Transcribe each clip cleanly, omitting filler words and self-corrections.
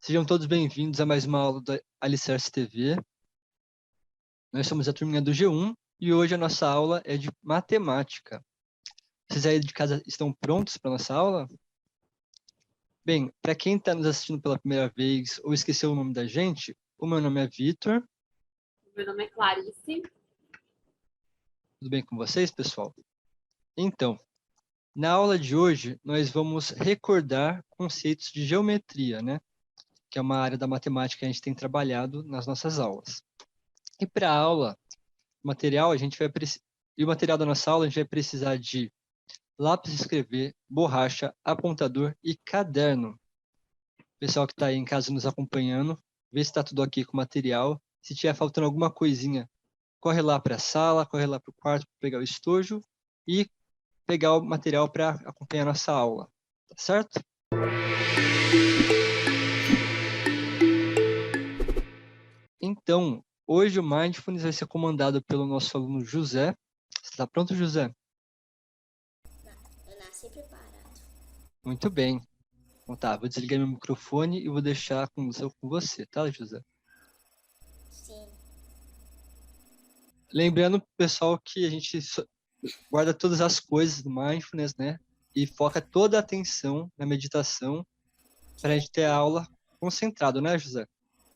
Sejam todos bem-vindos a mais uma aula da Alicerce TV. Nós somos a turminha do G1 e hoje a nossa aula é de matemática. Vocês aí de casa estão prontos para a nossa aula? Bem, para quem está nos assistindo pela primeira vez ou esqueceu o nome da gente, o meu nome é Vitor. Meu nome é Clarice. Tudo bem com vocês, pessoal? Então, na aula de hoje, nós vamos recordar conceitos de geometria, né? Que é uma área da matemática que a gente tem trabalhado nas nossas aulas. E para a aula, o material da nossa aula, a gente vai precisar de lápis de escrever, borracha, apontador e caderno. Pessoal que está aí em casa nos acompanhando, vê se está tudo aqui com o material. Se tiver faltando alguma coisinha, corre lá para a sala, corre lá para o quarto para pegar o estojo e pegar o material para acompanhar a nossa aula. Tá certo? Então, hoje o Mindfulness vai ser comandado pelo nosso aluno José. Você está pronto, José? Eu nasci preparado. Muito bem. Então tá, vou desligar meu microfone e vou deixar com você, tá, José? Sim. Lembrando, pessoal, que a gente guarda todas as coisas do Mindfulness, né? E foca toda a atenção na meditação para a gente ter a aula concentrado, né, José?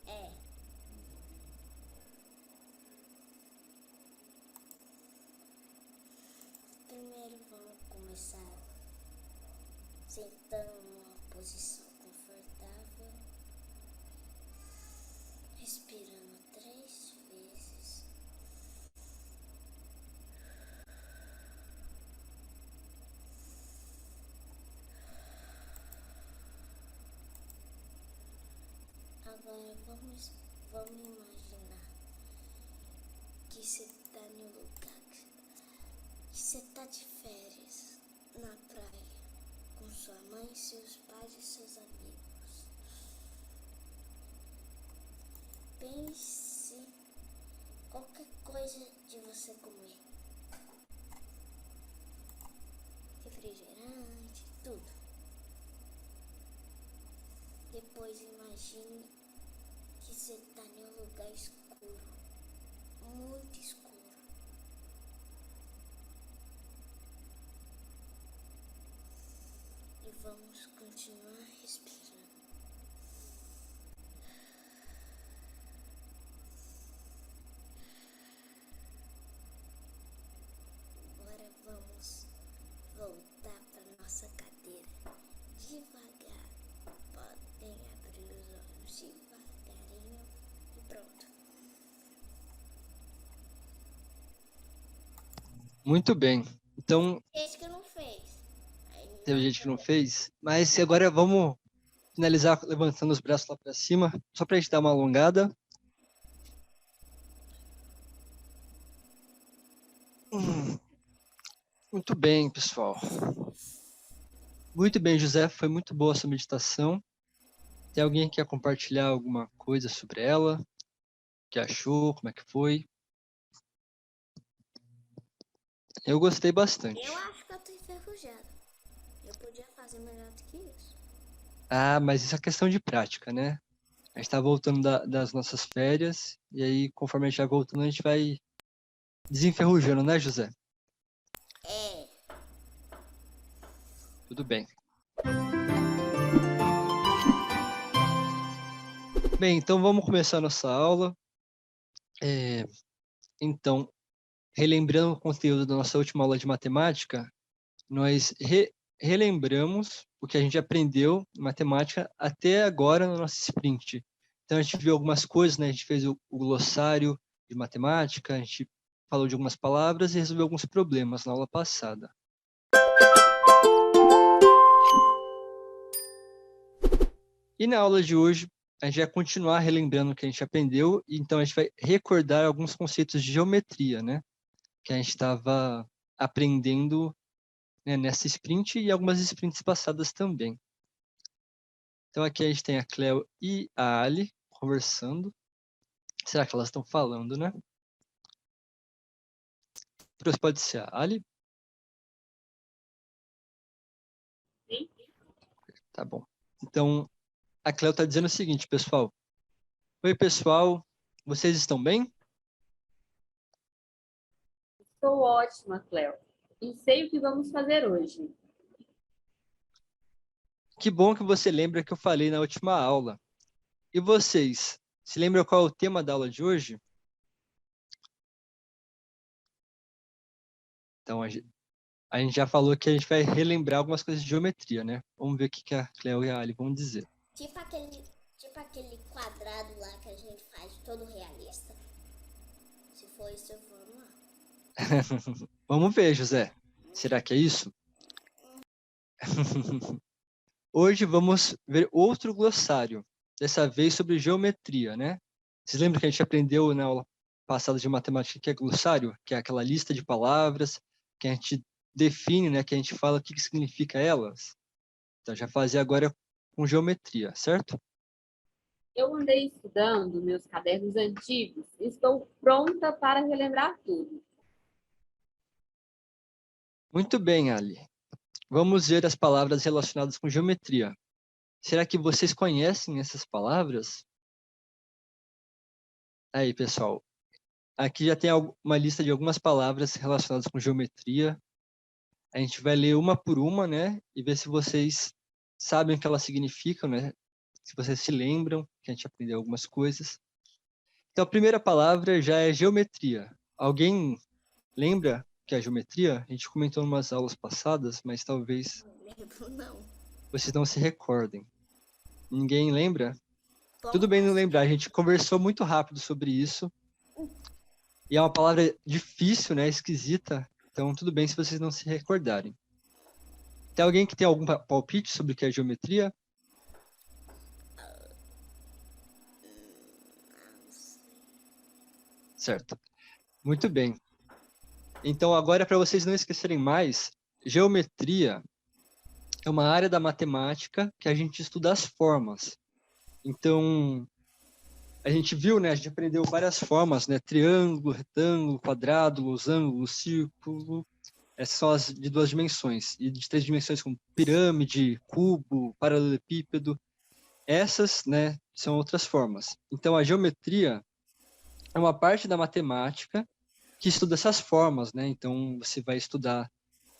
É. Primeiro vamos começar sentando numa posição confortável, respirando 3 vezes. Agora vamos imaginar que você está em um lugar que você está de férias na praia com sua mãe, seus pais e seus amigos. Pense qualquer coisa de você comer. Refrigerante, tudo. Depois imagine que você está em um lugar escuro, muito escuro. E vamos continuar respirando. Agora vamos voltar para nossa cadeira. Devagar. Podem abrir os olhos devagarinho e pronto. Muito bem. Então, Esse que não fez. teve gente que não fez, mas agora vamos finalizar levantando os braços lá para cima, só para a gente dar uma alongada. Muito bem, pessoal. Muito bem, José, foi muito boa a sua meditação. Tem alguém que quer compartilhar alguma coisa sobre ela? O que achou? Como é que foi? Eu gostei bastante. Eu acho que eu tô enferrujada. Eu podia fazer melhor do que isso. Ah, mas isso é questão de prática, né? A gente tá voltando das nossas férias, e aí, conforme a gente vai voltando, a gente vai desenferrujando, né, José? É. Tudo bem. Bem, então vamos começar a nossa aula. Então, relembrando o conteúdo da nossa última aula de matemática, nós relembramos o que a gente aprendeu em matemática até agora no nosso sprint. Então, a gente viu algumas coisas, né? A gente fez o glossário de matemática, a gente falou de algumas palavras e resolveu alguns problemas na aula passada. E na aula de hoje, a gente vai continuar relembrando o que a gente aprendeu, e então a gente vai recordar alguns conceitos de geometria, né? Que a gente estava aprendendo, né, nessa sprint e algumas sprints passadas também. Então aqui a gente tem a Cleo e a Ali conversando. Será que elas estão falando, né? Pode ser a Ali? Tá bom. Então, a Cleo está dizendo o seguinte, pessoal. Oi, pessoal. Vocês estão bem? Estou ótima, Cleo. E sei o que vamos fazer hoje. Que bom que você lembra que eu falei na última aula. E vocês, se lembram qual é o tema da aula de hoje? Então, a gente já falou que a gente vai relembrar algumas coisas de geometria, né? Vamos ver o que a Cleo e a Ali vão dizer. Tipo aquele quadrado lá que a gente faz todo realista. Se for isso, vamos lá. Vamos ver, José. Será que é isso? Hoje vamos ver outro glossário, dessa vez sobre geometria, né? Vocês lembram que a gente aprendeu na aula passada de matemática que é glossário? Que é aquela lista de palavras que a gente define, né? Que a gente fala o que significa elas. Então, já fazia agora com geometria, certo? Eu andei estudando meus cadernos antigos e estou pronta para relembrar tudo. Muito bem, Ali. Vamos ver as palavras relacionadas com geometria. Será que vocês conhecem essas palavras? Aí, pessoal. Aqui já tem uma lista de algumas palavras relacionadas com geometria. A gente vai ler uma por uma, né? E ver se vocês sabem o que elas significam, né? Se vocês se lembram, que a gente aprendeu algumas coisas. Então, a primeira palavra já é geometria. Alguém lembra que é geometria? A gente comentou em umas aulas passadas, mas talvez Não lembro, não. vocês não se recordem. Ninguém lembra? Tudo bem não Vamos. lembrar, a gente conversou muito rápido sobre isso. E é uma palavra difícil, né? Esquisita. Então, tudo bem se vocês não se recordarem. Tem alguém que tem algum palpite sobre o que é geometria? Certo. Muito bem. Então, agora, para vocês não esquecerem mais, geometria é uma área da matemática que a gente estuda as formas. Então, a gente viu, né? A gente aprendeu várias formas, né? Triângulo, retângulo, quadrado, losango, círculo. Essas são as de 2 dimensões. E de 3 dimensões, como pirâmide, cubo, paralelepípedo. Essas, né, são outras formas. Então, a geometria é uma parte da matemática que estuda essas formas, né? Então, você vai estudar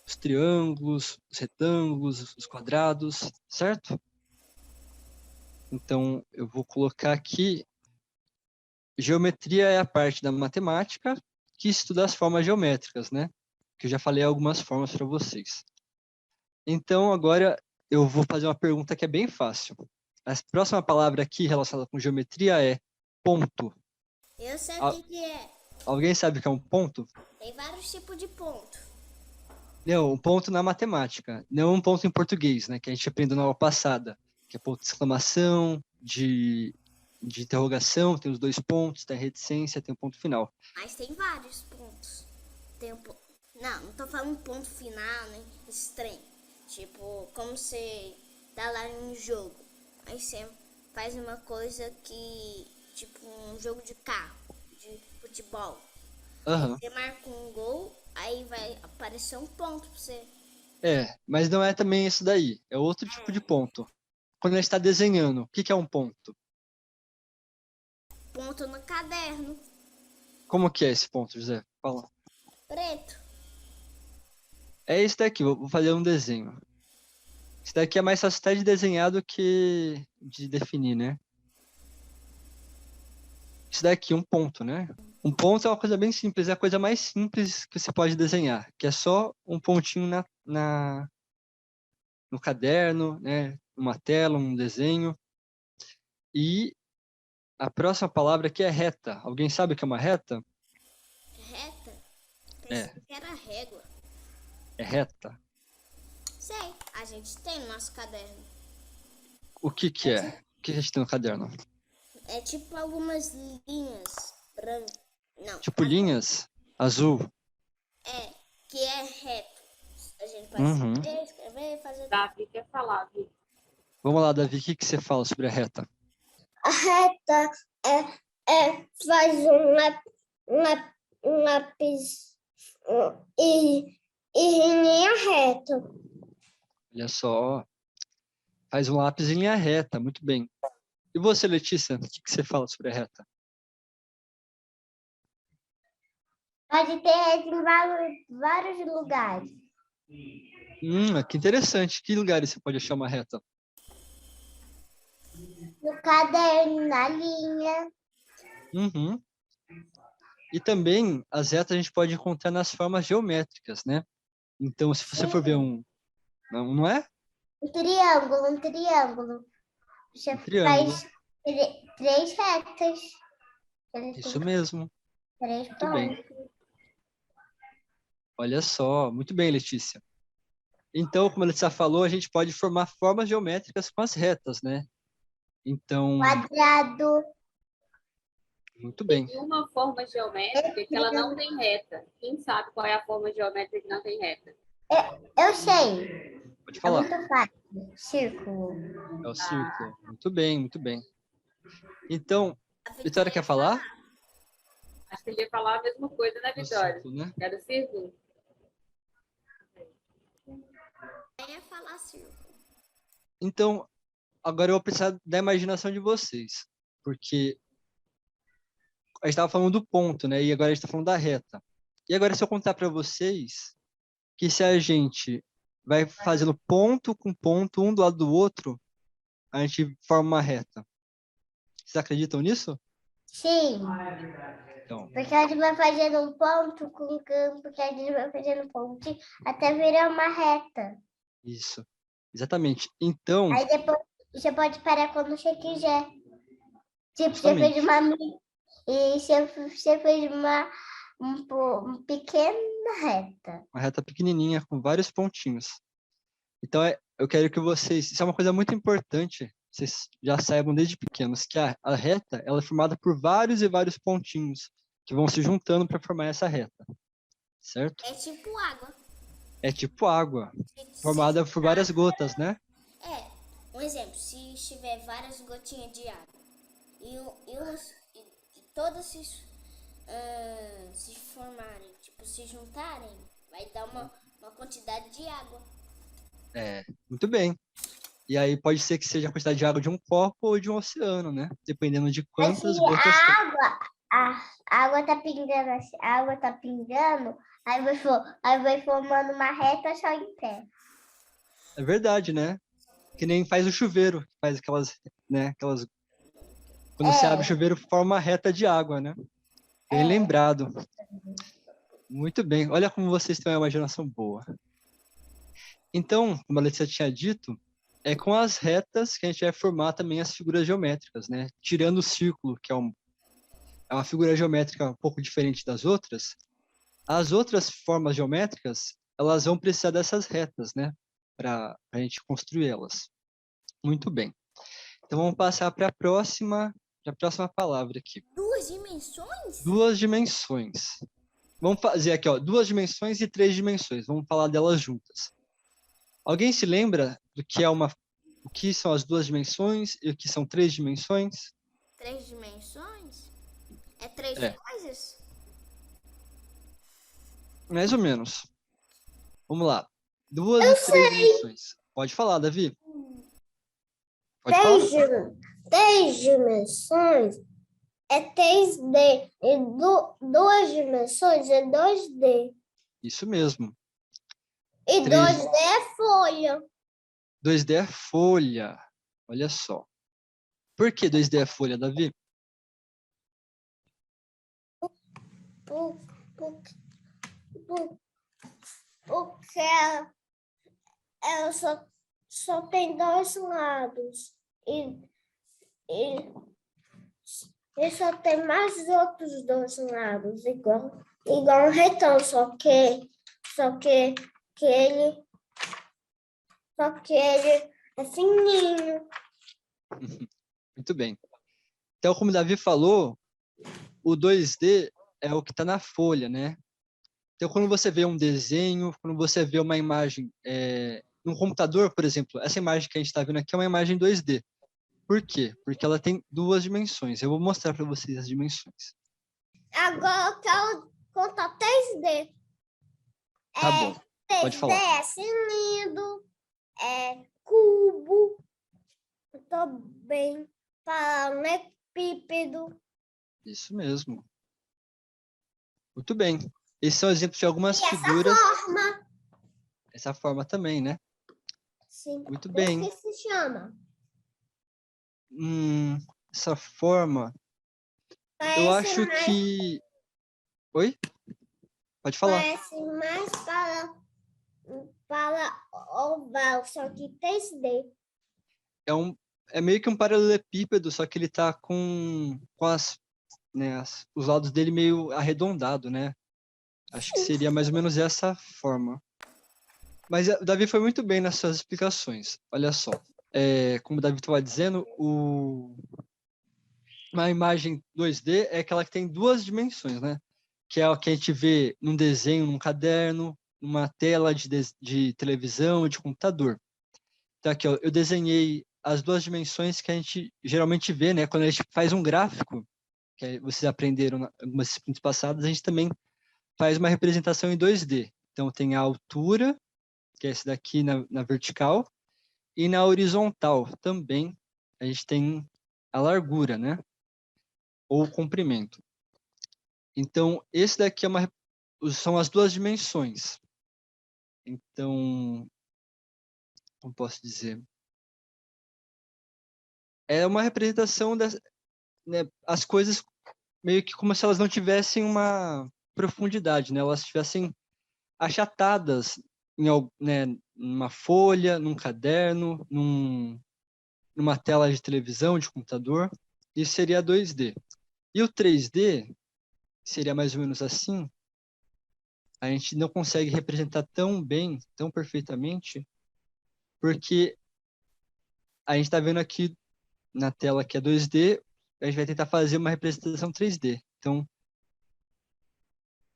os triângulos, os retângulos, os quadrados, certo? Então, eu vou colocar aqui, geometria é a parte da matemática que estuda as formas geométricas, né? Que eu já falei algumas formas para vocês. Então, agora eu vou fazer uma pergunta que é bem fácil. A próxima palavra aqui relacionada com geometria é ponto. Eu sei o que é. Alguém sabe o que é um ponto? Tem vários tipos de ponto. Não, um ponto na matemática, não um ponto em português, né? Que a gente aprendeu na aula passada, que é ponto de exclamação, de interrogação, tem os 2 pontos, tem a reticência, tem o ponto final. Mas tem vários pontos. Tem um ponto. Não tô falando ponto final, né? Esse trem. Tipo, como você tá lá em um jogo. Aí você faz uma coisa que. Tipo, um jogo de carro, de futebol. Aham. Você marca um gol, aí vai aparecer um ponto pra você. É, mas não é também isso daí, é outro tipo de ponto. Quando a gente está desenhando, o que é um ponto? Ponto no caderno. Como que é esse ponto, José? Fala. Preto. É esse daqui, vou fazer um desenho. Esse daqui é mais fácil até de desenhar do que de definir, né? Isso daqui, um ponto, né? Um ponto é uma coisa bem simples, é a coisa mais simples que você pode desenhar, que é só um pontinho no caderno, né? Uma tela, um desenho. E a próxima palavra aqui é reta. Alguém sabe o que é uma reta? Reta. É. Pensei que era régua. É reta. Sei, a gente tem no nosso caderno. O que que é? O que a gente tem no caderno? É tipo algumas linhas brancas. Não. Tipo linhas? Azul. É, que é reto. A gente pode Uhum. escrever, fazer. Davi quer falar, viu? Vamos lá, Davi, o que que você fala sobre a reta? A reta faz um lápis e linha reta. Olha só. Faz um lápis em linha reta, muito bem. E você, Letícia, o que você fala sobre a reta? Pode ter reta em vários lugares. Que interessante. Que lugares você pode achar uma reta? No caderno, na linha. Uhum. E também as retas a gente pode encontrar nas formas geométricas, né? Então, se você for ver não é? Um triângulo. Você Um triângulo. faz 3 retas. Isso mesmo. 3 Muito bem. pontos. Olha só. Muito bem, Letícia. Então, como a Letícia falou, a gente pode formar formas geométricas com as retas, né? Então, Quadrado. muito bem. Tem uma forma geométrica que ela não tem reta. Quem sabe qual é a forma geométrica que não tem reta? Eu sei. Pode É falar. muito fácil. Círculo. É o círculo. Muito bem, muito bem. Então, Vitória quer falar? Acho que ele ia falar a mesma coisa, né, O Vitória? círculo, né? Era o círculo? Eu ia falar círculo. Então, agora eu vou precisar da imaginação de vocês. Porque a gente estava falando do ponto, né? E agora a gente está falando da reta. E agora, se eu contar para vocês que se a gente vai fazendo ponto com ponto, um do lado do outro, a gente forma uma reta. Vocês acreditam nisso? Sim. Então, Porque a gente vai fazendo um ponto com um campo, que a gente vai fazendo um pontinho até virar uma reta. isso. Exatamente. Então, Aí depois você pode parar quando você quiser. Tipo, justamente. você fez uma e você fez uma pequena reta. Uma reta pequenininha com vários pontinhos. Então, eu quero que vocês... Isso é uma coisa muito importante. Vocês já saibam desde pequenos que a reta ela é formada por vários e vários pontinhos que vão se juntando para formar essa reta. Certo? É tipo água. É tipo água, formada por várias gotas, né? Um exemplo, se tiver várias gotinhas de água e todas se formarem, tipo, se juntarem, vai dar uma quantidade de água. Muito bem. E aí pode ser que seja a quantidade de água de um copo ou de um oceano, né? Dependendo de quantas gotas tem. A água tá pingando, aí vai formando uma reta só em pé. É verdade, né? Que nem faz o chuveiro, que faz aquelas, né? Quando você abre o chuveiro, forma uma reta de água, né? Bem lembrado. Muito bem. Olha como vocês têm uma imaginação boa. Então, como a Letícia tinha dito, é com as retas que a gente vai formar também as figuras geométricas, né? Tirando o círculo, que é uma figura geométrica um pouco diferente das outras, as outras formas geométricas, elas vão precisar dessas retas, né? Para a gente construir elas. Muito bem. Então, vamos passar para a próxima palavra aqui. 2 dimensões? 2 dimensões. Vamos fazer aqui, ó, 2 dimensões e 3 dimensões. Vamos falar delas juntas. Alguém se lembra o que são as 2 dimensões e o que são 3 dimensões? 3 dimensões? É 3 coisas? Mais ou menos. Vamos lá. 2 e 3 dimensões. Pode falar, Davi. Pode falar. 3 dimensões é 3D. E 2 dimensões é 2D. Isso mesmo. E 2D é folha. 2D é folha. Olha só. Por que 2D é folha, Davi? Porque ela só tem 2 lados. E só tem mais outros 2 lados, igual um retão, só que ele é fininho. Muito bem. Então, como o Davi falou, o 2D é o que está na folha, né? Então, quando você vê um desenho, quando você vê uma imagem no computador, por exemplo, essa imagem que a gente está vendo aqui é uma imagem 2D. Por quê? Porque ela tem 2 dimensões. Eu vou mostrar para vocês as dimensões. Agora eu quero contar 3D. Tá bom, pode falar. 3D é cilindro, é cubo, Também paralelepípedo. Isso mesmo. Muito bem. Esses são exemplos de algumas E figuras. essa forma? Essa forma também, né? Sim. Muito bem. O que se chama? Essa forma, eu Parece acho mais, que... Oi? Pode falar. parece mais para oval, só que 3D. É meio que um paralelepípedo, só que ele tá com as, né, os lados dele meio arredondado, né? Acho que seria mais ou menos essa forma. Mas o Davi foi muito bem nas suas explicações. Olha só. Como o Davi estava dizendo, uma imagem 2D é aquela que tem duas dimensões, né? Que é o que a gente vê num desenho, num caderno, numa tela de televisão, de computador. Então aqui, ó, eu desenhei as duas dimensões que a gente geralmente vê, né? Quando a gente faz um gráfico, que vocês aprenderam em algumas disciplinas passadas, a gente também faz uma representação em 2D. Então tem a altura, que é esse daqui na vertical, e na horizontal também a gente tem a largura, né? Ou o comprimento. Então, esse daqui são as duas dimensões. Então, como posso dizer? É uma representação das, né, as coisas meio que como se elas não tivessem uma profundidade, né? Elas estivessem achatadas né, numa folha, num caderno, numa tela de televisão, de computador. Isso seria 2D. E o 3D seria mais ou menos assim. A gente não consegue representar tão bem, tão perfeitamente, porque a gente está vendo aqui na tela que é 2D, a gente vai tentar fazer uma representação 3D. Então,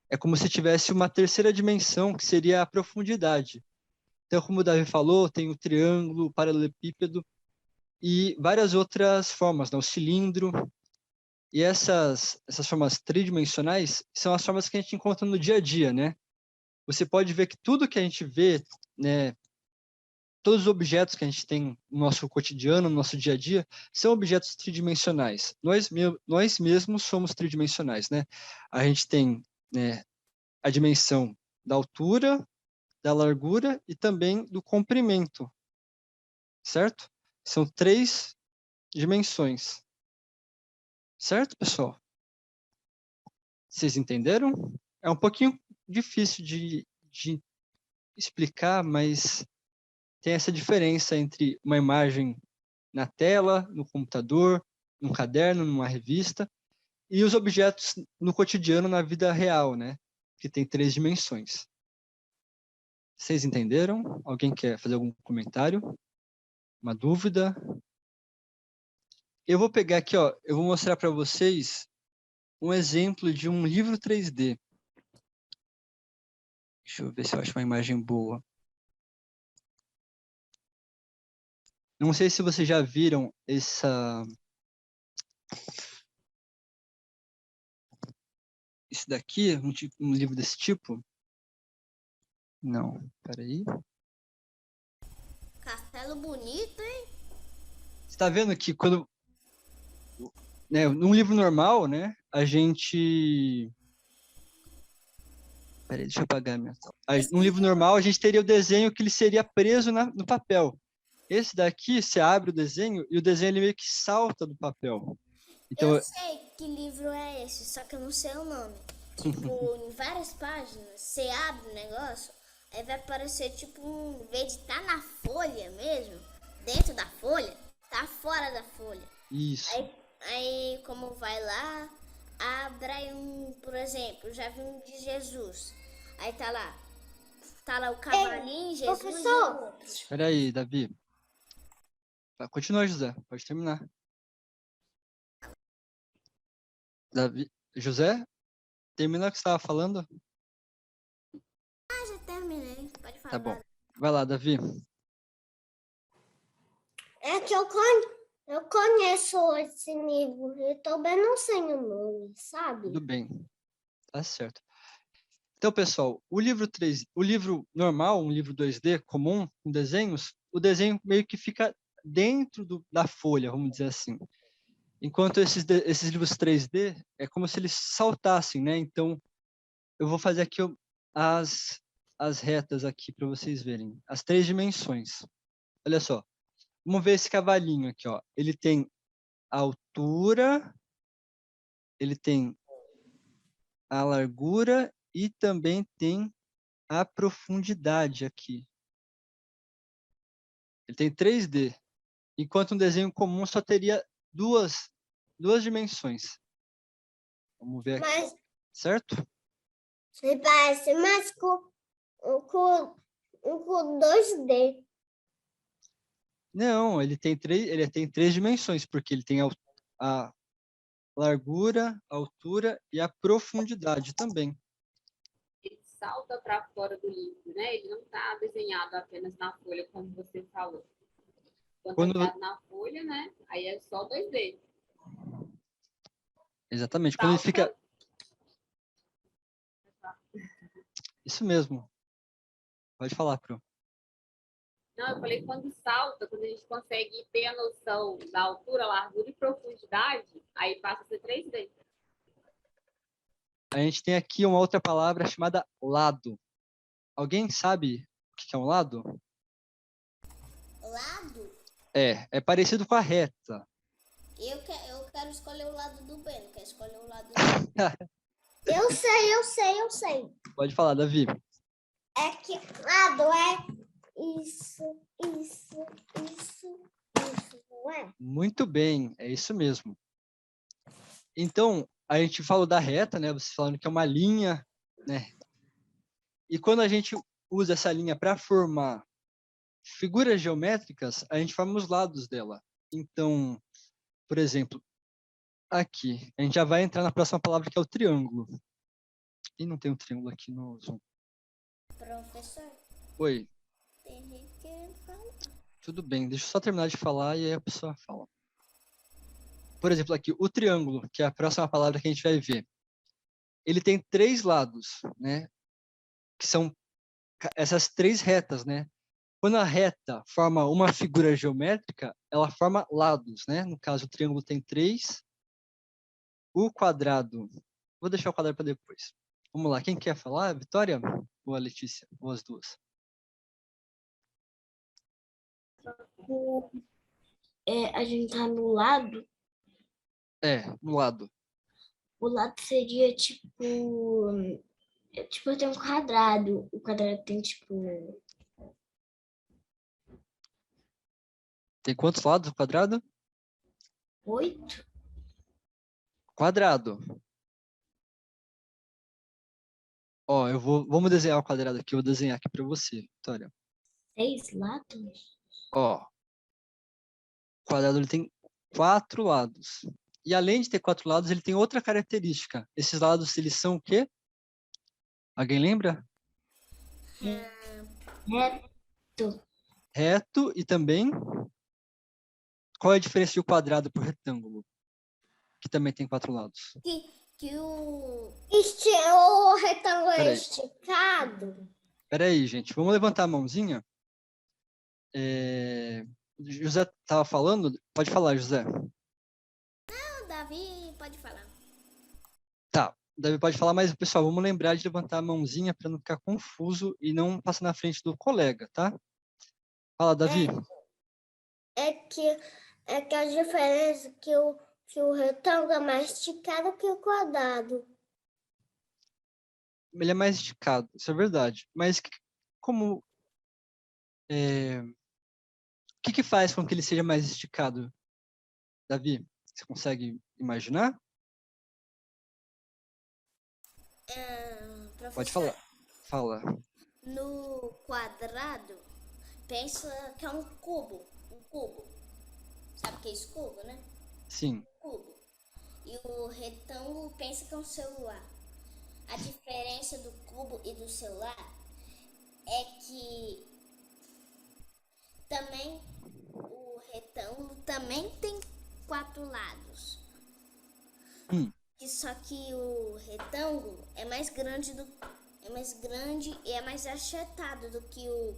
é como se tivesse uma terceira dimensão, que seria a profundidade. Então, como o Davi falou, tem o triângulo, o paralelepípedo e várias outras formas, né? O cilindro. E essas formas tridimensionais são as formas que a gente encontra no dia a dia, né? Você pode ver que tudo que a gente vê, né, todos os objetos que a gente tem no nosso cotidiano, no nosso dia a dia, são objetos tridimensionais. Nós mesmos somos tridimensionais, né? A gente tem, né, a dimensão da altura, da largura e também do comprimento, certo? São três dimensões. Certo, pessoal? Vocês entenderam? É um pouquinho difícil de explicar, mas tem essa diferença entre uma imagem na tela, no computador, num caderno, numa revista, e os objetos no cotidiano, na vida real, né? Que tem três dimensões. Vocês entenderam? Alguém quer fazer algum comentário? Uma dúvida? Eu vou pegar aqui, ó, eu vou mostrar para vocês um exemplo de um livro 3D. Deixa eu ver se eu acho uma imagem boa. Não sei se vocês já viram esse daqui, um livro desse tipo. Não, peraí. Castelo bonito, hein? Você está vendo que quando, né, num livro normal, né, a gente... Peraí, deixa eu apagar minha tela. Num livro normal, a gente teria o desenho que ele seria preso no papel. Esse daqui, você abre o desenho e o desenho ele meio que salta do papel. Então, Eu sei que livro é esse, só que eu não sei o nome. Tipo, em várias páginas, você abre o negócio, aí vai aparecer, tipo, em vez de estar na folha mesmo, dentro da folha, tá fora da folha. isso. Aí como vai lá, abre por exemplo, já vi um de Jesus. Aí tá lá o cavalinho, Jesus professor. e o outro. Peraí, Davi. Continua, José. Pode terminar. Davi, José, termina o que você estava falando? Ah, já terminei, pode falar. Tá bom. Vai lá, Davi. É que eu conheço esse livro, eu também não sei o nome, sabe? Tudo bem. Tá certo. Então, pessoal, o livro normal, um livro 2D comum, com desenhos, o desenho meio que fica dentro da folha, vamos dizer assim. Enquanto esses livros 3D é como se eles saltassem, né? Então, eu vou fazer aqui as retas aqui para vocês verem. As 3 dimensões. Olha só. Vamos ver esse cavalinho aqui, ó. Ele tem a altura, ele tem a largura e também tem a profundidade aqui. Ele tem 3D, enquanto um desenho comum só teria duas dimensões. Vamos ver aqui, Mas certo? me parece mais com 2D. Não, ele tem 3 dimensões, porque ele tem a largura, a altura e a profundidade também. Ele salta para fora do livro, né? Ele não está desenhado apenas na folha, como você falou. Quando está na folha, né? Aí é só 2D. Exatamente. Salta. Quando ele fica... Isso mesmo. Pode falar, Pro. Não, eu falei quando salta, quando a gente consegue ter a noção da altura, largura e profundidade, aí passa a ser 3D. A gente tem aqui uma outra palavra chamada lado. Alguém sabe o que é um lado? Lado? É parecido com a reta. Eu quero escolher o lado do bem, não quero escolher o lado do... Eu sei. Pode falar, Davi. É que lado é isso, não é? Muito bem, é isso mesmo. Então, a gente falou da reta, né? Vocês falando que é uma linha, né? E quando a gente usa essa linha para formar figuras geométricas, a gente forma os lados dela. Então, por exemplo, aqui, a gente já vai entrar na próxima palavra, que é o triângulo. E não tem um triângulo aqui no Zoom. Professor, Oi, tem que falar. tudo bem, deixa eu só terminar de falar e aí a pessoa fala. Por exemplo, aqui, o triângulo, que é a próxima palavra que a gente vai ver. Ele tem 3 lados, né? Que são essas 3 retas, né? Quando a reta forma uma figura geométrica, ela forma lados, né? No caso, o triângulo tem 3. O quadrado... Vou deixar o quadrado para depois. Vamos lá, quem quer falar? Vitória ou a Letícia? Ou as duas? A gente tá no lado, No lado. o lado seria tipo tem um quadrado, o quadrado tem tipo Tem quantos lados o quadrado? 8, Quadrado. Ó, vamos desenhar o quadrado aqui, eu vou desenhar aqui para você, Vitória. 6 lados. Ó, o quadrado ele tem 4 lados. E além de ter 4 lados, ele tem outra característica. Esses lados, eles são o quê? Alguém lembra? Reto. Reto e também... Qual é a diferença de um quadrado para o retângulo? Que também tem 4 lados. Que o retângulo é Peraí. esticado. Peraí, gente. Vamos levantar a mãozinha. José estava falando? Pode falar, José. Não, Davi, pode falar. Tá. Davi pode falar, mas, pessoal, vamos lembrar de levantar a mãozinha para não ficar confuso e não passar na frente do colega, tá? Fala, Davi. É que a diferença é que o retângulo é mais esticado que o quadrado. Ele é mais esticado, isso é verdade. Mas como... o que faz com que ele seja mais esticado, Davi? Você consegue imaginar? Professor, Pode falar. Fala. no quadrado, pensa que é um cubo. Um cubo. Sabe o que é esse cubo, né? Sim. Cubo. E o retângulo pensa que é um celular. A diferença do cubo e do celular é que também o retângulo também tem 4 lados. Só que o retângulo é mais grande e é mais achatado do que o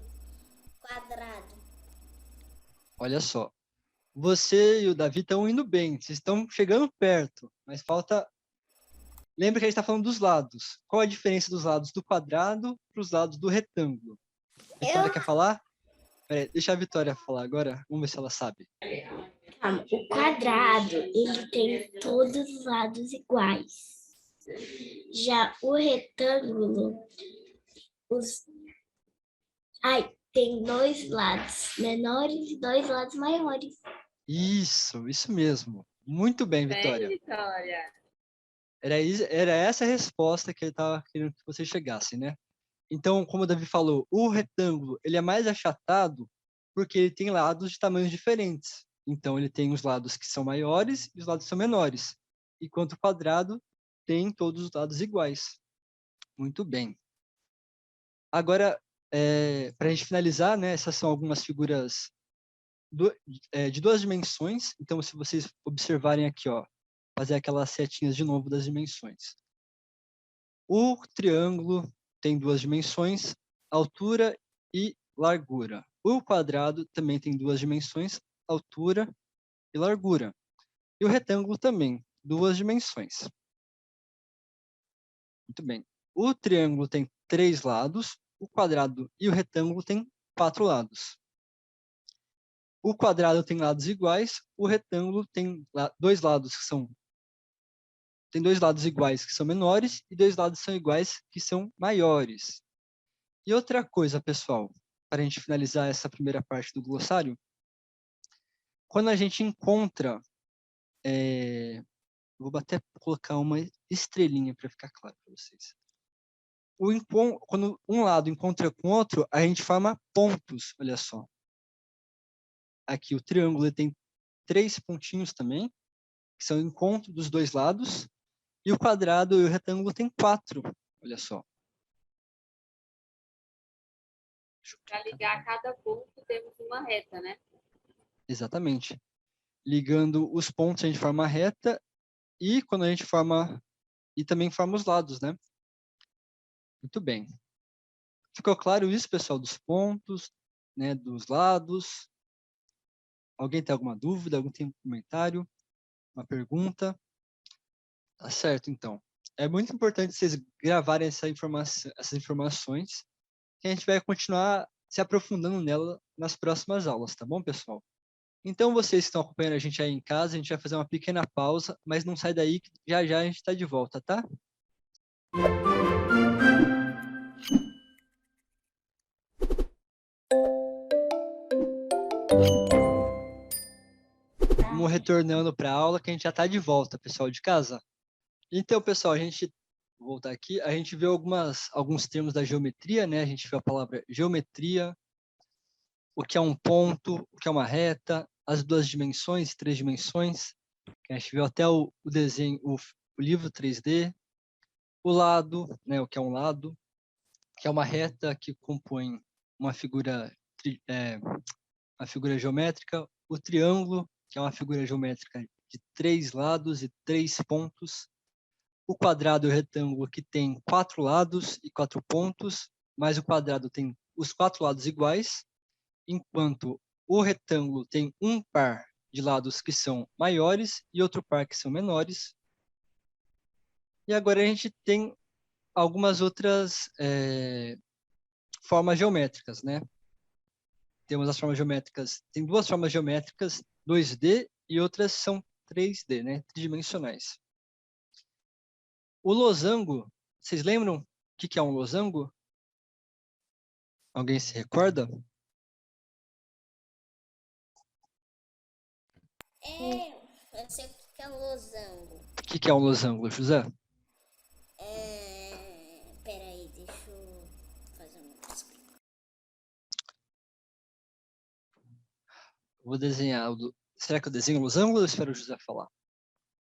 quadrado. Olha só. Você e o Davi estão indo bem, vocês estão chegando perto, mas falta. Lembra que a gente está falando dos lados. Qual a diferença dos lados do quadrado para os lados do retângulo? Vitória quer falar? Peraí, deixa a Vitória falar agora. Vamos ver se ela sabe. Calma, o quadrado, ele tem todos os lados iguais. Já o retângulo, tem 2 lados menores e 2 lados maiores. Isso mesmo. Muito bem, Vitória. Bem, Vitória. Era essa a resposta que ele estava querendo que você chegasse, né? Então, como o Davi falou, o retângulo ele é mais achatado porque ele tem lados de tamanhos diferentes. Então, ele tem os lados que são maiores e os lados que são menores. Enquanto o quadrado tem todos os lados iguais. Muito bem. Agora, para a gente finalizar, né, essas são algumas figuras de 2 dimensões. Então, se vocês observarem aqui, ó, fazer aquelas setinhas de novo das dimensões. O triângulo tem 2 dimensões, altura e largura. O quadrado também tem 2 dimensões, altura e largura. E o retângulo também, 2 dimensões. Muito bem. O triângulo tem 3 lados, o quadrado e o retângulo têm 4 lados. O quadrado tem lados iguais, o retângulo tem 2 lados que são tem 2 lados iguais que são menores e 2 lados são iguais que são maiores. E outra coisa, pessoal, para a gente finalizar essa primeira parte do glossário, quando a gente encontra, vou até colocar uma estrelinha para ficar claro para vocês. Quando um lado encontra com o outro, a gente forma pontos, olha só. Aqui o triângulo tem 3 pontinhos também, que são o encontro dos 2 lados, e o quadrado e o retângulo tem 4, olha só. Para ligar cada ponto, temos uma reta, né? Exatamente. Ligando os pontos, a gente forma a reta, e quando a gente forma... E também forma os lados, né? Muito bem. Ficou claro isso, pessoal, dos pontos, né, dos lados? Alguém tem alguma dúvida? Alguém tem um comentário? Uma pergunta? Tá certo, então. É muito importante vocês gravarem essas informações, que a gente vai continuar se aprofundando nela nas próximas aulas, tá bom, pessoal? Então, vocês que estão acompanhando a gente aí em casa, a gente vai fazer uma pequena pausa, mas não sai daí, que já já a gente está de volta, tá? Vamos retornando para a aula, que a gente já está de volta, pessoal de casa. Então, pessoal, vou voltar aqui, a gente viu alguns termos da geometria, né? A gente viu a palavra geometria, o que é um ponto, o que é uma reta, as 2 dimensões, 3 dimensões. A gente viu até o desenho, o livro 3D, o lado, né? O que é um lado, que é uma reta que compõe uma figura geométrica, o triângulo, que é uma figura geométrica de 3 lados e 3 pontos, o quadrado e o retângulo, que tem 4 lados e 4 pontos, mas o quadrado tem os 4 lados iguais, enquanto o retângulo tem um par de lados que são maiores e outro par que são menores. E agora a gente tem algumas outras formas geométricas, né? Temos as formas geométricas, tem 2 formas geométricas, 2D e outras são 3D, né? Tridimensionais. O losango, vocês lembram o que é um losango? Alguém se recorda? Eu sei o que é um losango. O que é um losango, José? Peraí, deixa eu fazer uma coisa. Vou desenhar. Será que eu desenho o losango ou eu espero o José falar?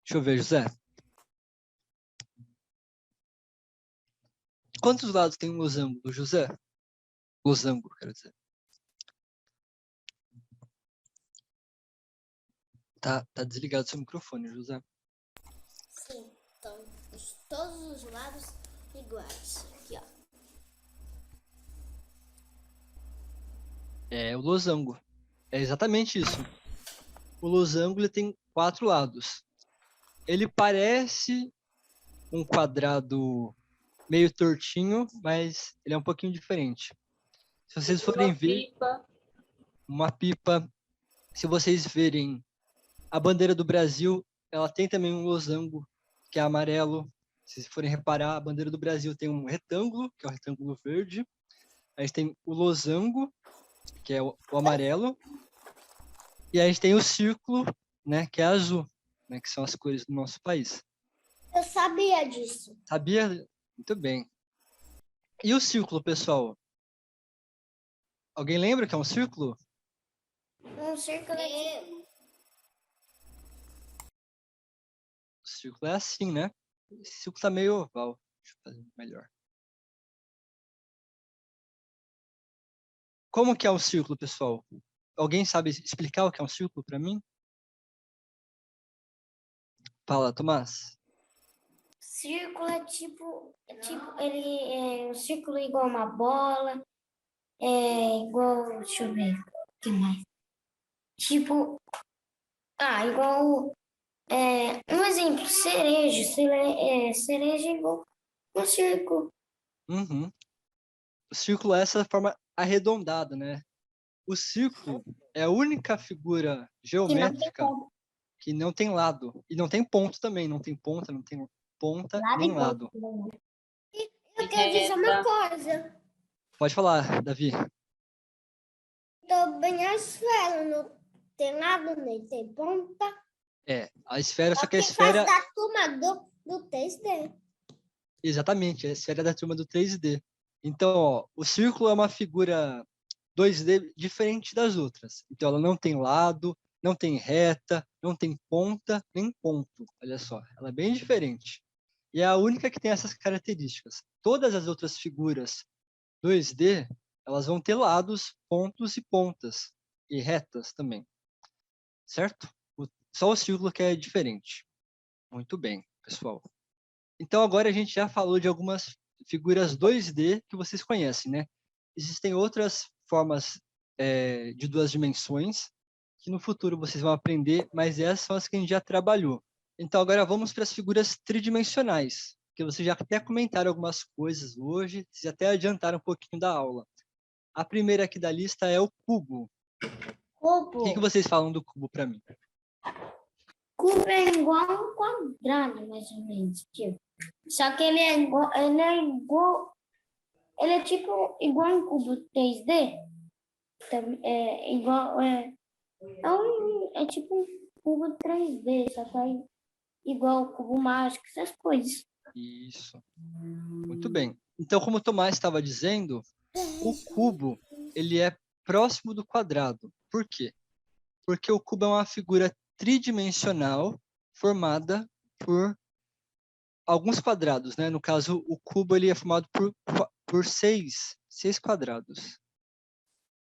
Deixa eu ver, José. Quantos lados tem um losango, José? Losango, quero dizer. Tá desligado seu microfone, José. Sim, então todos os lados iguais. Aqui, ó. É o losango. É exatamente isso. O losango ele tem 4 lados. Ele parece um quadrado meio tortinho, mas ele é um pouquinho diferente. Se vocês forem ver uma pipa, se vocês verem a bandeira do Brasil, ela tem também um losango, que é amarelo. Se vocês forem reparar, a bandeira do Brasil tem um retângulo, que é o retângulo verde. Aí tem o losango, que é o amarelo. E aí a gente tem o círculo, né, que é azul, né, que são as cores do nosso país. Eu sabia disso. Sabia? Muito bem. E o círculo, pessoal? Alguém lembra que é um círculo? Um círculo é tipo... O círculo é assim, né? Esse círculo tá meio oval. Deixa eu fazer melhor. Como que é um círculo, pessoal? Alguém sabe explicar o que é um círculo para mim? Fala, Tomás. Círculo é tipo, ele é um círculo igual uma bola, é igual, deixa eu ver, o que mais? Tipo, igual, um exemplo, cereja é igual um círculo. Uhum. O círculo é essa forma arredondada, né? O círculo é a única figura geométrica que não tem lado. E não tem ponto também. Não tem ponta, não tem ponta nem lado. Eu quero dizer uma coisa. Pode falar, Davi. Também a esfera não tem lado nem tem ponta. É, a esfera, só que a que esfera... faz da turma do 3D. Exatamente, a esfera é da turma do 3D. Então, ó, o círculo é uma figura 2D diferente das outras. Então, ela não tem lado, não tem reta, não tem ponta, nem ponto. Olha só, ela é bem diferente. E é a única que tem essas características. Todas as outras figuras 2D, elas vão ter lados, pontos e pontas. E retas também. Certo? Só o círculo que é diferente. Muito bem, pessoal. Então, agora a gente já falou de algumas figuras 2D que vocês conhecem, né? Existem outras formas de 2 dimensões que no futuro vocês vão aprender, mas essas são as que a gente já trabalhou. Então, agora vamos para as figuras tridimensionais, que vocês já até comentaram algumas coisas hoje, vocês até adiantaram um pouquinho da aula. A primeira aqui da lista é o cubo. O que vocês falam do cubo para mim? Cubo é igual a um quadrado, mais ou menos. Tipo. Só que ele é tipo igual a um cubo 3D. É tipo um cubo 3D, só que é igual ao cubo mágico, essas coisas. Isso. Muito bem. Então, como o Tomás estava dizendo, o cubo ele é próximo do quadrado. Por quê? Porque o cubo é uma figura tridimensional formada por alguns quadrados, né? No caso, o cubo ele é formado por seis quadrados.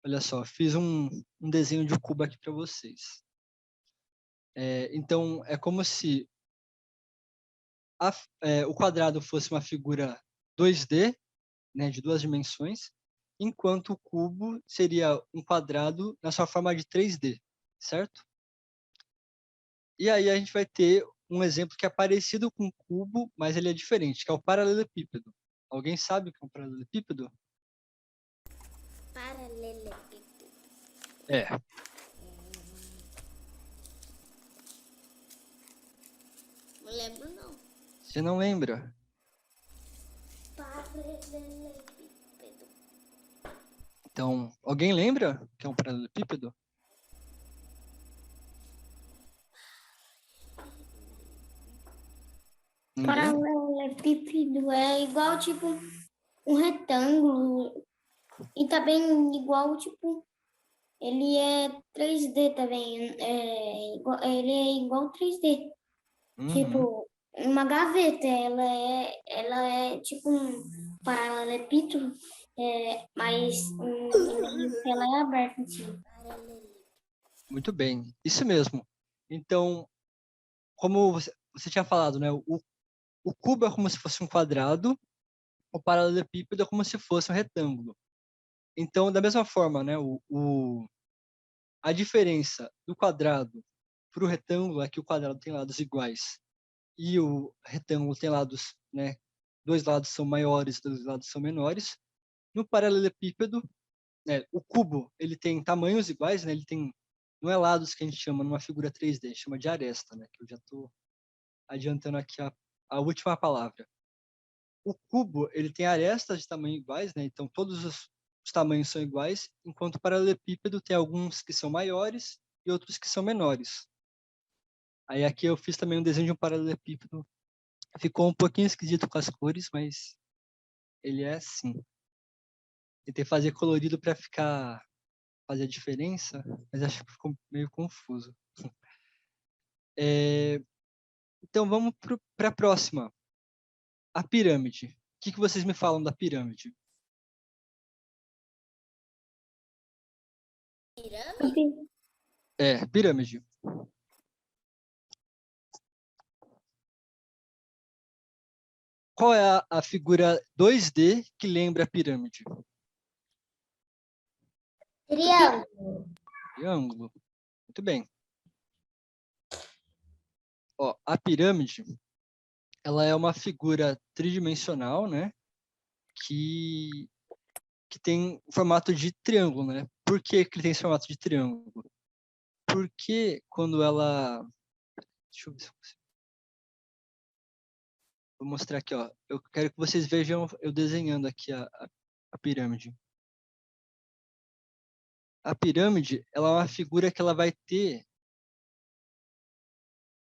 Olha só, fiz um desenho de um cubo aqui para vocês. Então, é como se o quadrado fosse uma figura 2D, né, de 2 dimensões, enquanto o cubo seria um quadrado na sua forma de 3D, certo? E aí a gente vai ter um exemplo que é parecido com o cubo, mas ele é diferente, que é o paralelepípedo. Alguém sabe o que é um paralelepípedo? Paralelepípedo. É. Não lembro, não. Você não lembra? Paralelepípedo. Então, alguém lembra o que é um paralelepípedo? Paralelepípedo é igual, tipo, um retângulo. E também igual, tipo, ele é 3D também. Ele é igual 3D. Uhum. Tipo, uma gaveta, ela é tipo um paralelepípedo, mas ela é aberta, assim. Muito bem, isso mesmo. Então, como você tinha falado, né? O cubo é como se fosse um quadrado, o paralelepípedo é como se fosse um retângulo. Então, da mesma forma, né? a diferença do quadrado para o retângulo é que o quadrado tem lados iguais e o retângulo tem lados, né? Dois lados são maiores, dois lados são menores. No paralelepípedo, né, o cubo, ele tem tamanhos iguais, né? Ele tem, não é lados que a gente chama numa figura 3D, a gente chama de aresta, né? Que eu já estou adiantando aqui a última palavra. O cubo, ele tem arestas de tamanho iguais, né? Então todos os tamanhos são iguais, enquanto o paralelepípedo tem alguns que são maiores e outros que são menores. Aí aqui eu fiz também um desenho de um paralelepípedo. Ficou um pouquinho esquisito com as cores, mas ele é assim. Tentei fazer colorido para fazer a diferença, mas acho que ficou meio confuso. Então vamos para a próxima. A pirâmide. O que vocês me falam da pirâmide? Pirâmide? Pirâmide. Qual é a figura 2D que lembra a pirâmide? Triângulo. Triângulo. Muito bem. Ó, a pirâmide, ela é uma figura tridimensional, né? Que tem formato de triângulo, né? Por que ele tem esse formato de triângulo? Porque quando ela... Deixa eu ver se eu consigo. Vou mostrar aqui, ó. Eu quero que vocês vejam eu desenhando aqui a pirâmide. A pirâmide, ela é uma figura que ela vai ter...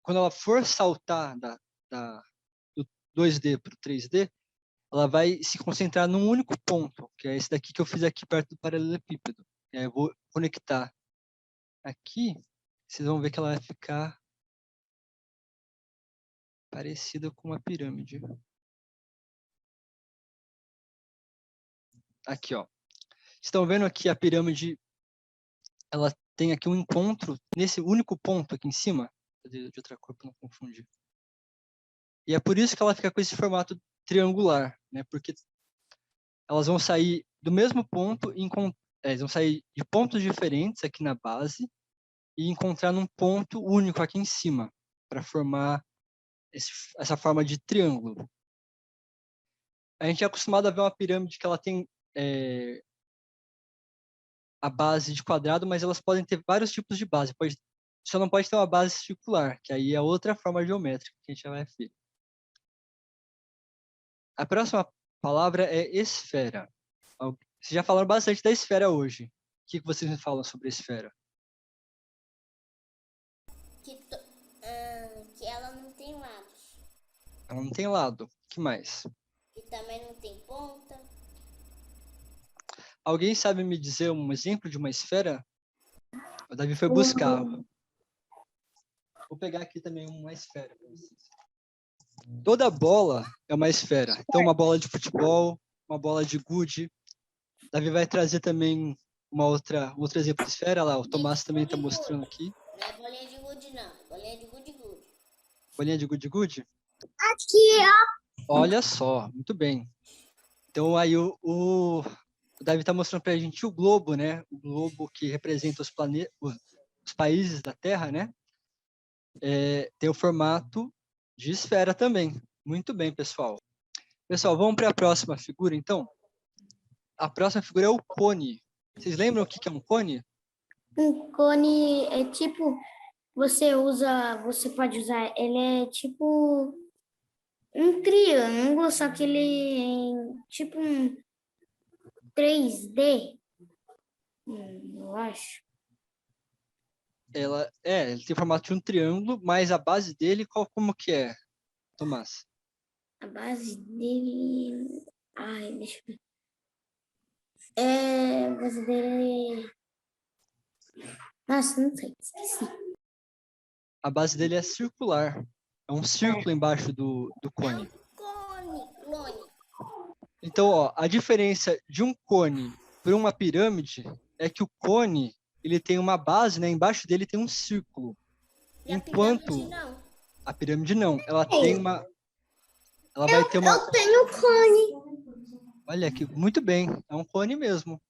Quando ela for saltar do 2D para o 3D, ela vai se concentrar num único ponto, que é esse daqui que eu fiz aqui perto do paralelepípedo. E aí eu vou conectar aqui, vocês vão ver que ela vai ficar parecida com uma pirâmide. Aqui, ó. Estão vendo aqui a pirâmide, ela tem aqui um encontro nesse único ponto aqui em cima. Vou fazer de outra cor para não confundir. E é por isso que ela fica com esse formato triangular, né? Porque elas vão sair do mesmo ponto, eles vão sair de pontos diferentes aqui na base e encontrar num ponto único aqui em cima, para formar essa forma de triângulo. A gente é acostumado a ver uma pirâmide que ela tem a base de quadrado, mas elas podem ter vários tipos de base. Só não pode ter uma base circular, que aí é outra forma geométrica que a gente já vai ver. A próxima palavra é esfera. Vocês já falaram bastante da esfera hoje. O que vocês me falam sobre a esfera? Que ela não tem lados. Ela não tem lado. O que mais? E também não tem ponta. Alguém sabe me dizer um exemplo de uma esfera? O Davi foi buscar. Vou pegar aqui também uma esfera para vocês. Toda bola é uma esfera. Então, uma bola de futebol, uma bola de gude. Davi vai trazer também outro exemplo de esfera. Lá, o Tomás também está mostrando aqui. Não é bolinha de gude, não. É bolinha de gude-gude. Bolinha de gude-gude? Aqui, ó. Olha só, muito bem. Então, aí o Davi está mostrando para a gente o globo, né? O globo que representa os países da Terra, né? Tem o formato de esfera também. Muito bem, pessoal. Pessoal, vamos para a próxima figura, então? A próxima figura é o cone. Vocês lembram o que é um cone? Um cone é tipo, você pode usar, ele é tipo um triângulo, só que ele é tipo um 3D, eu acho. Ele tem o formato de um triângulo, mas a base dele, como que é, Tomás? A base dele... Ai, deixa eu ver. A base dele... Nossa, não sei, esqueci. A base dele é circular. É um círculo embaixo do cone. Cone. Então, ó, a diferença de um cone para uma pirâmide é que o cone, ele tem uma base, né? Embaixo dele tem um círculo. E enquanto a pirâmide não. Ela tem uma... Ela vai ter uma... Eu tenho cone. Olha aqui, muito bem. É um cone mesmo.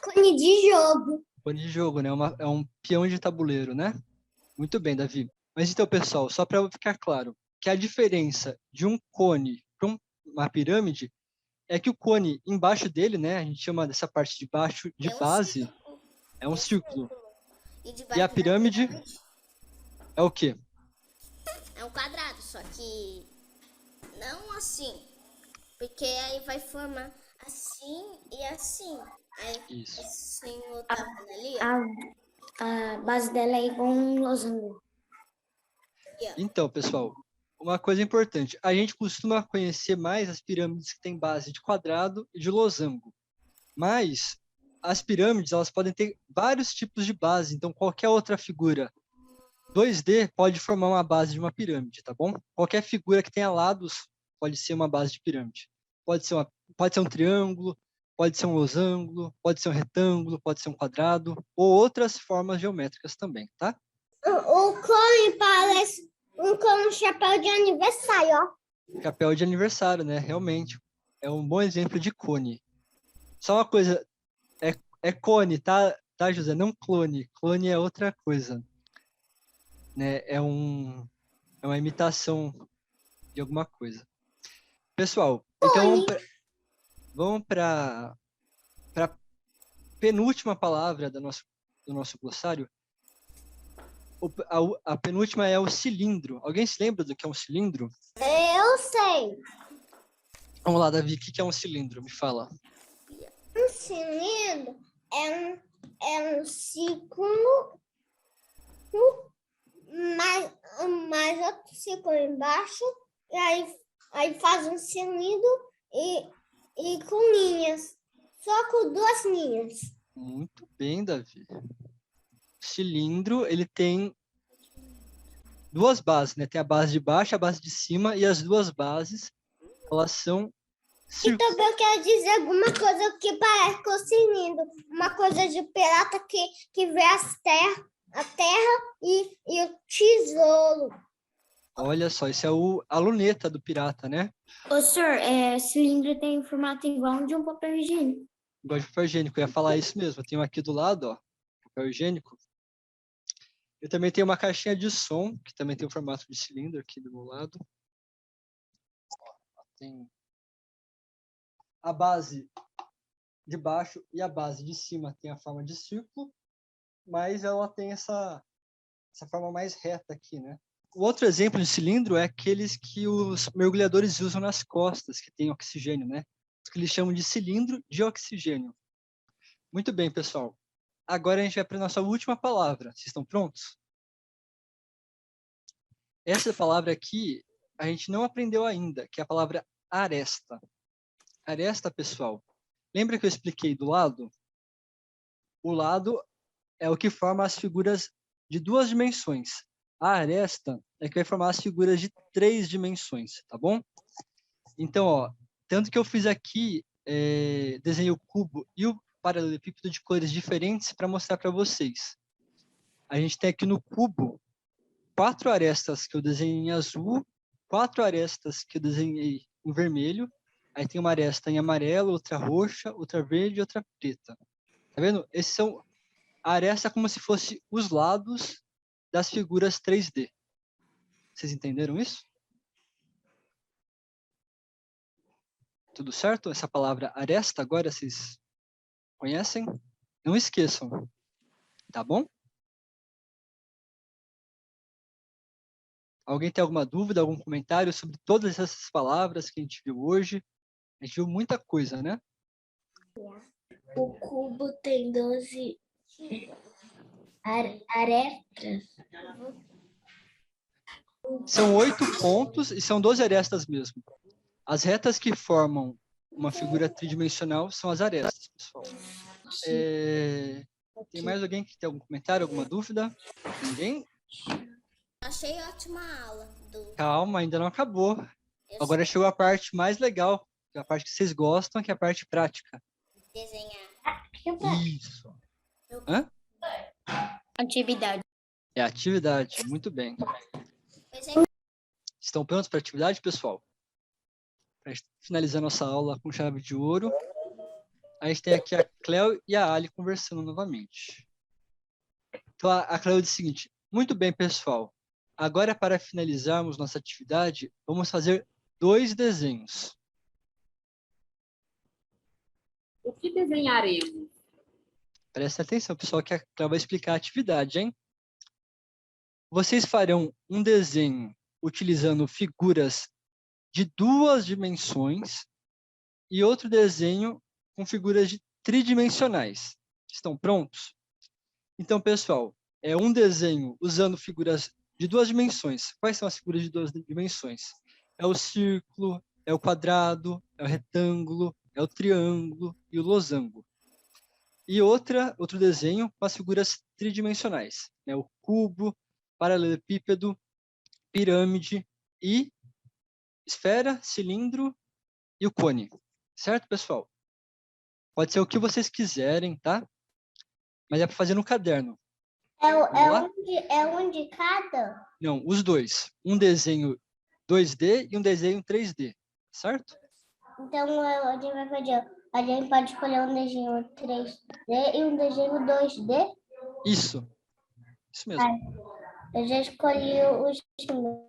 Cone de jogo. Cone de jogo, né? É um peão de tabuleiro, né? Muito bem, Davi. Mas então, pessoal, só para ficar claro, que a diferença de um cone para uma pirâmide é que o cone, embaixo dele, né? A gente chama dessa parte de baixo de Tem um base, círculo. é um círculo. E E debaixo a da pirâmide pirâmide é o quê? é um quadrado, só que não assim. Porque aí vai formar assim e assim. Aí, Isso. assim, o tá vendo ali, ó. A base dela é igual um losango. Então, pessoal, uma coisa importante. A gente costuma conhecer mais as pirâmides que têm base de quadrado e de losango. Mas as pirâmides, elas podem ter vários tipos de base. Então, qualquer outra figura 2D pode formar uma base de uma pirâmide, tá bom? Qualquer figura que tenha lados pode ser uma base de pirâmide. Pode ser um triângulo, pode ser um losango, pode ser um retângulo, pode ser um quadrado, ou outras formas geométricas também, tá? O cone parece um chapéu de aniversário, ó. Chapéu de aniversário, né? Realmente. É um bom exemplo de cone. Só uma coisa, é cone, tá, José? Não clone. Clone é outra coisa, né? É uma imitação de alguma coisa. Pessoal, então vamos para a penúltima palavra do nosso glossário. A penúltima é o cilindro. Alguém se lembra do que é um cilindro? Eu sei. Vamos lá, Davi, o que é um cilindro? Me fala. Um cilindro é um círculo, mais outro círculo embaixo, e aí faz um cilindro e com linhas. Só com duas linhas. Muito bem, Davi. O cilindro, ele tem duas bases, né? Tem a base de baixo, a base de cima, e as duas bases, elas são E também eu quero dizer alguma coisa que parece com o cilindro. Uma coisa de pirata que vê a terra e o tesouro. Olha só, isso é a luneta do pirata, né? Ô, senhor, cilindro tem formato igual de um papel higiênico. Igual de papel higiênico, eu ia falar isso mesmo. Eu tenho aqui do lado, ó, papel higiênico. Eu também tenho uma caixinha de som, que também tem o formato de cilindro aqui do meu lado. Ó, tem a base de baixo e a base de cima tem a forma de círculo, mas ela tem essa forma mais reta aqui, né? O outro exemplo de cilindro é aqueles que os mergulhadores usam nas costas, que tem oxigênio, né? Que eles chamam de cilindro de oxigênio. Muito bem, pessoal. Agora a gente vai para a nossa última palavra. Vocês estão prontos? Essa palavra aqui a gente não aprendeu ainda, que é a palavra aresta. Aresta, pessoal. Lembra que eu expliquei do lado? O lado é o que forma as figuras de duas dimensões. A aresta é que vai formar as figuras de 3 dimensões, tá bom? Então, ó, tanto que eu fiz aqui, desenhei o cubo e o paralelepípedo de cores diferentes para mostrar para vocês. A gente tem aqui no cubo 4 arestas que eu desenhei em azul, 4 arestas que eu desenhei em vermelho, aí tem uma aresta em amarelo, outra roxa, outra verde e outra preta. Tá vendo? Esses são a aresta como se fosse os lados das figuras 3D. Vocês entenderam isso? Tudo certo? Essa palavra aresta agora vocês conhecem? Não esqueçam, tá bom? Alguém tem alguma dúvida, algum comentário sobre todas essas palavras que a gente viu hoje? A gente viu muita coisa, né? O cubo tem 12 arestas. São 8 pontos e são 12 arestas mesmo. As retas que formam uma figura tridimensional são as arestas, pessoal. Tem mais alguém que tem algum comentário, alguma dúvida? Ninguém? Achei ótima a aula. Calma, ainda não acabou. Agora chegou a parte mais legal, que é a parte que vocês gostam, que é a parte prática. Desenhar. Isso. Hã? Atividade. É atividade, muito bem. Estão prontos para a atividade, pessoal? Para finalizar nossa aula com chave de ouro, a gente tem aqui a Cleo e a Ali conversando novamente. Então, a Cláudia disse o seguinte: muito bem, pessoal. Agora, para finalizarmos nossa atividade, vamos fazer 2 desenhos. O que desenharemos? Presta atenção, pessoal, que a Cláudia vai explicar a atividade, hein? Vocês farão um desenho utilizando figuras de 2 dimensões e outro desenho com figuras tridimensionais. Estão prontos? Então, pessoal, é um desenho usando figuras de 2 dimensões. Quais são as figuras de 2 dimensões? É o círculo, é o quadrado, é o retângulo, é o triângulo e o losango. E outro desenho com as figuras tridimensionais, né? O cubo, paralelepípedo, pirâmide e esfera, cilindro e o cone. Certo, pessoal? Pode ser o que vocês quiserem, tá? Mas é para fazer no caderno. É um de cada? Não, os 2. Um desenho 2D e um desenho 3D, certo? Então, a gente vai fazer. A gente pode escolher um desenho 3D e um desenho 2D? Isso mesmo. Eu já escolhi os meus.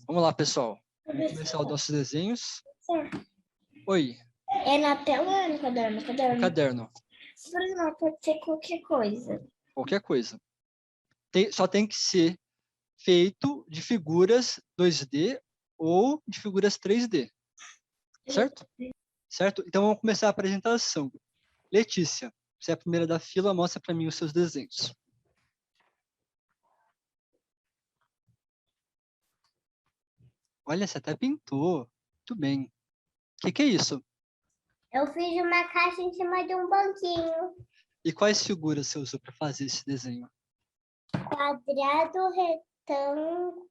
Vamos lá, pessoal. Vamos começar os nossos desenhos. Oi, É na tela ou no caderno? no caderno. Por exemplo, pode ser qualquer coisa. Qualquer coisa. Só tem que ser feito de figuras 2D ou de figuras 3D. Certo? Certo? Então, vamos começar a apresentação. Letícia, você é a primeira da fila, mostra para mim os seus desenhos. Olha, você até pintou. Muito bem. O que é isso? Eu fiz uma caixa em cima de um banquinho. E quais figuras você usou para fazer esse desenho? Quadrado, retângulo.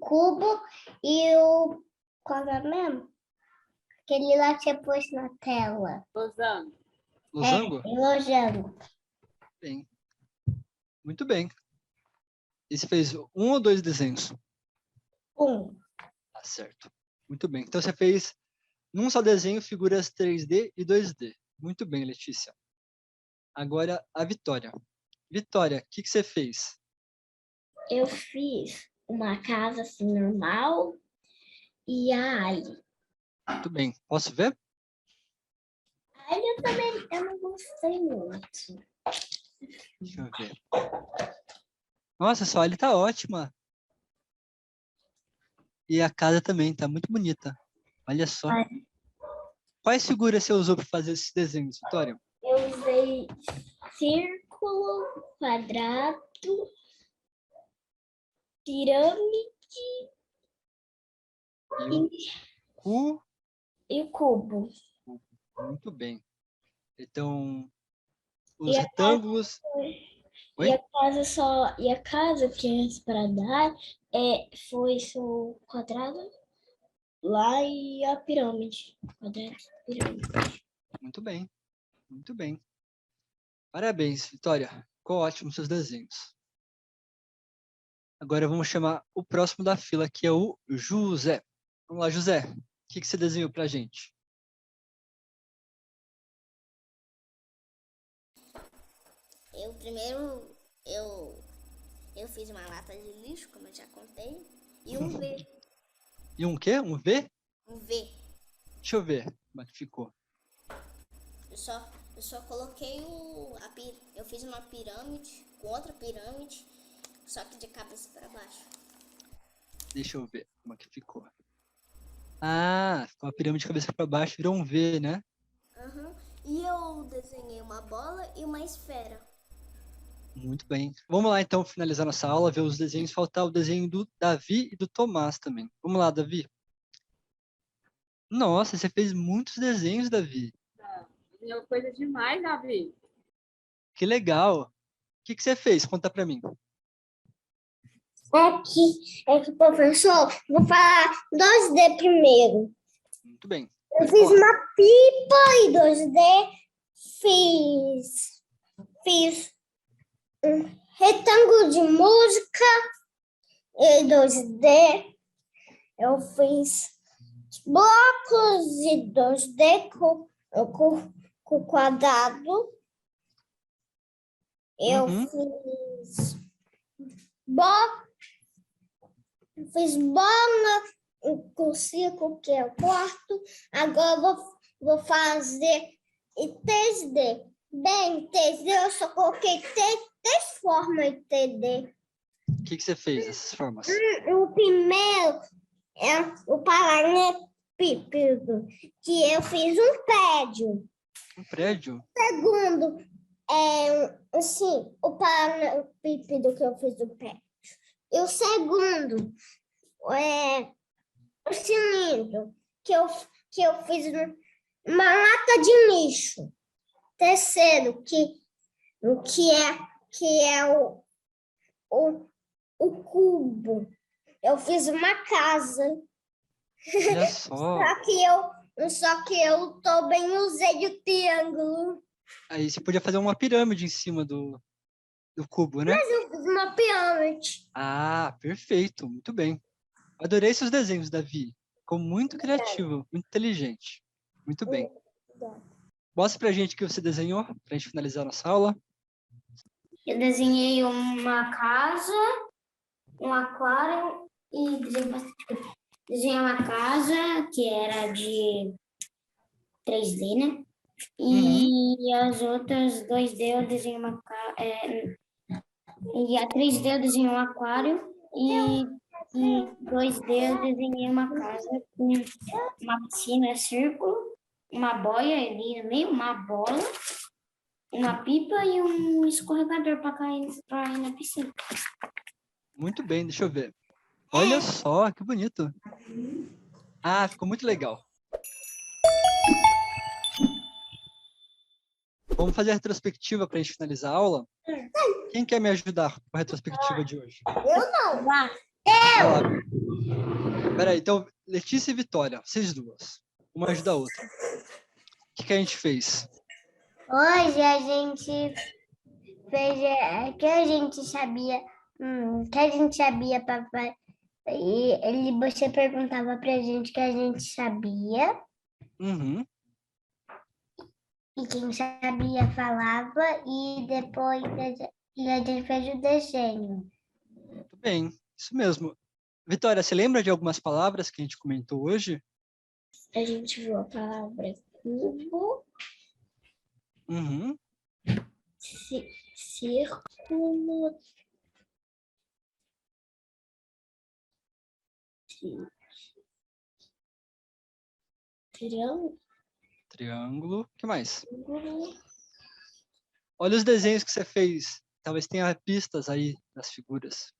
Cubo e o. Qual é mesmo? Aquele lá que você pôs na tela. Losango. Losango? Losango. Bem. Muito bem. E você fez 1 ou 2 desenhos? 1. Tá certo. Muito bem. Então, você fez num só desenho figuras 3D e 2D. Muito bem, Letícia. Agora, a Vitória. Vitória, o que você fez? Eu fiz uma casa assim normal e a Ali. Muito bem. Posso ver? A Ali eu não gostei muito. Deixa eu ver. Nossa, sua Ali tá ótima. E a casa também tá muito bonita. Olha só. Quais figuras você usou para fazer esses desenhos, Vitória? Eu usei círculo, quadrado, pirâmide e o cubo. Muito bem. Então, os E a retângulos... Oi? E a casa que é para dar foi o quadrado lá e a pirâmide. Quadrado, pirâmide. Muito bem. Muito bem. Parabéns, Vitória. Ficou ótimo seus desenhos. Agora vamos chamar o próximo da fila, que é o José. Vamos lá, José. O que você desenhou pra gente? Eu fiz uma lata de lixo, como eu já contei, e um V. E um quê? Um V? Um V. Deixa eu ver como é que ficou. Eu só coloquei eu fiz uma pirâmide com outra pirâmide, só que de cabeça para baixo. Deixa eu ver como é que ficou. Ah, ficou uma pirâmide de cabeça para baixo, virou um V, né? Uhum. E eu desenhei uma bola e uma esfera. Muito bem. Vamos lá, então, finalizar nossa aula, ver os desenhos. Faltar o desenho do Davi e do Tomás também. Vamos lá, Davi. Nossa, você fez muitos desenhos, Davi. Desenhou coisa demais, Davi. Que legal. O que você fez? Conta para mim. Aqui, professor, vou falar 2D primeiro. Muito bem. Eu fiz uma pipa em 2D, fiz um retângulo de música em 2D, eu fiz blocos de 2D com quadrado Eu Uhum. fiz bola com o círculo, que é o quarto. Agora eu vou fazer em 3D. Bem, em 3D eu só coloquei três formas em 3D. O que você fez, essas formas? O primeiro é o paralelepípedo, que eu fiz um prédio. Um prédio? O segundo é assim, o paralelepípedo que eu fiz do prédio. E o segundo é o cilindro que eu fiz uma lata de lixo. Terceiro, que é o cubo. Eu fiz uma casa. Olha só. Só que eu também usei de triângulo. Aí você podia fazer uma pirâmide em cima do cubo, né? Mas eu fiz uma pirâmide. Ah, perfeito. Muito bem. Adorei seus desenhos, Davi. Ficou muito criativo, muito inteligente. Muito bem. Mostra pra gente o que você desenhou, pra gente finalizar nossa aula. Eu desenhei uma casa, um aquário e desenhei bastante coisa. Desenhei uma casa que era de 3D, né? E as outras 2D eu desenhei uma casa. E a 3D eu desenhei um aquário e 2D eu desenhei uma casa com uma piscina, círculo, uma boia ali no meio, uma bola, uma pipa e um escorregador para cair na piscina. Muito bem, deixa eu ver. Olha só, que bonito. Ah, ficou muito legal. Vamos fazer a retrospectiva para a gente finalizar a aula? Quem quer me ajudar com a retrospectiva de hoje? Eu não. Peraí, então, Letícia e Vitória, vocês duas. Uma ajuda a outra. O que a gente fez? Hoje a gente fez que a gente sabia, papai. E você perguntava pra gente que a gente sabia. Uhum. E quem sabia falava e depois a gente fez o desenho. Muito bem, isso mesmo. Vitória, você lembra de algumas palavras que a gente comentou hoje? A gente viu a palavra cubo, Uhum. círculo, triângulo. Triângulo. O que mais? Olha os desenhos que você fez. Talvez tenha pistas aí das figuras.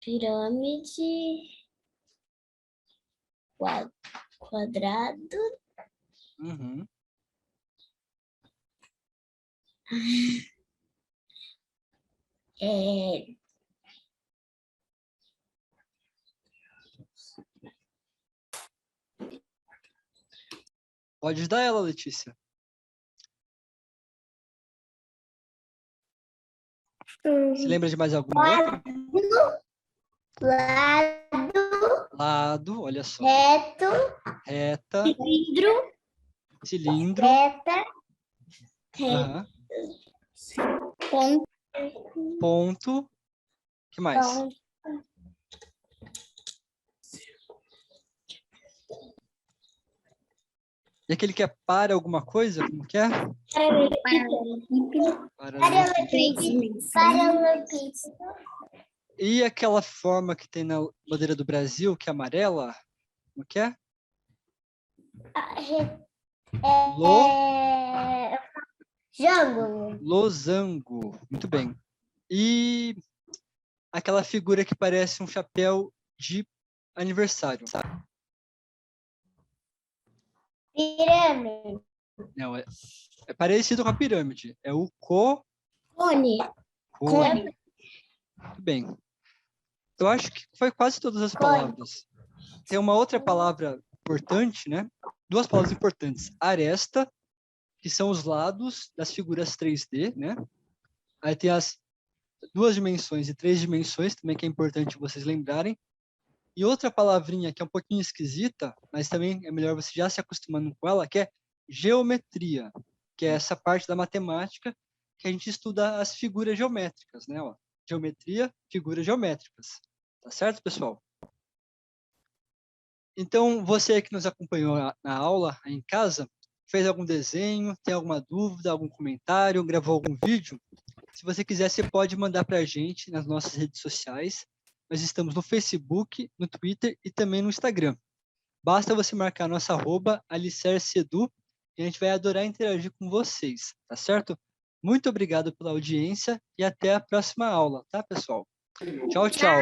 Pirâmide, quadrado, Uhum. Pode ajudar ela, Letícia. Você lembra de mais alguma outra? Lado, olha só. Reta. Cilindro. Reta. Aham. Ponto. O que mais? E aquele que é para alguma coisa? Como que é? Paralelepípedo. E aquela forma que tem na bandeira do Brasil, que é amarela? Como que é? Losango. Muito bem. E aquela figura que parece um chapéu de aniversário. Pirâmide. Não, é parecido com a pirâmide. É o cone. Muito bem. Eu acho que foi quase todas as palavras. Tem uma outra palavra importante, né? Duas palavras importantes. Aresta, que são os lados das figuras 3D, né? Aí tem as 2 dimensões e 3 dimensões, também que é importante vocês lembrarem. E outra palavrinha que é um pouquinho esquisita, mas também é melhor você já se acostumando com ela, que é geometria. que é essa parte da matemática que a gente estuda as figuras geométricas, né? Ó, geometria, figuras geométricas. Tá certo, pessoal? Então, você que nos acompanhou na aula, aí em casa, fez algum desenho, tem alguma dúvida, algum comentário, gravou algum vídeo? Se você quiser, você pode mandar para a gente nas nossas redes sociais. Nós estamos no Facebook, no Twitter e também no Instagram. Basta você marcar nossa @alicerceedu e a gente vai adorar interagir com vocês, tá certo? Muito obrigado pela audiência e até a próxima aula, tá, pessoal? Tchau, tchau.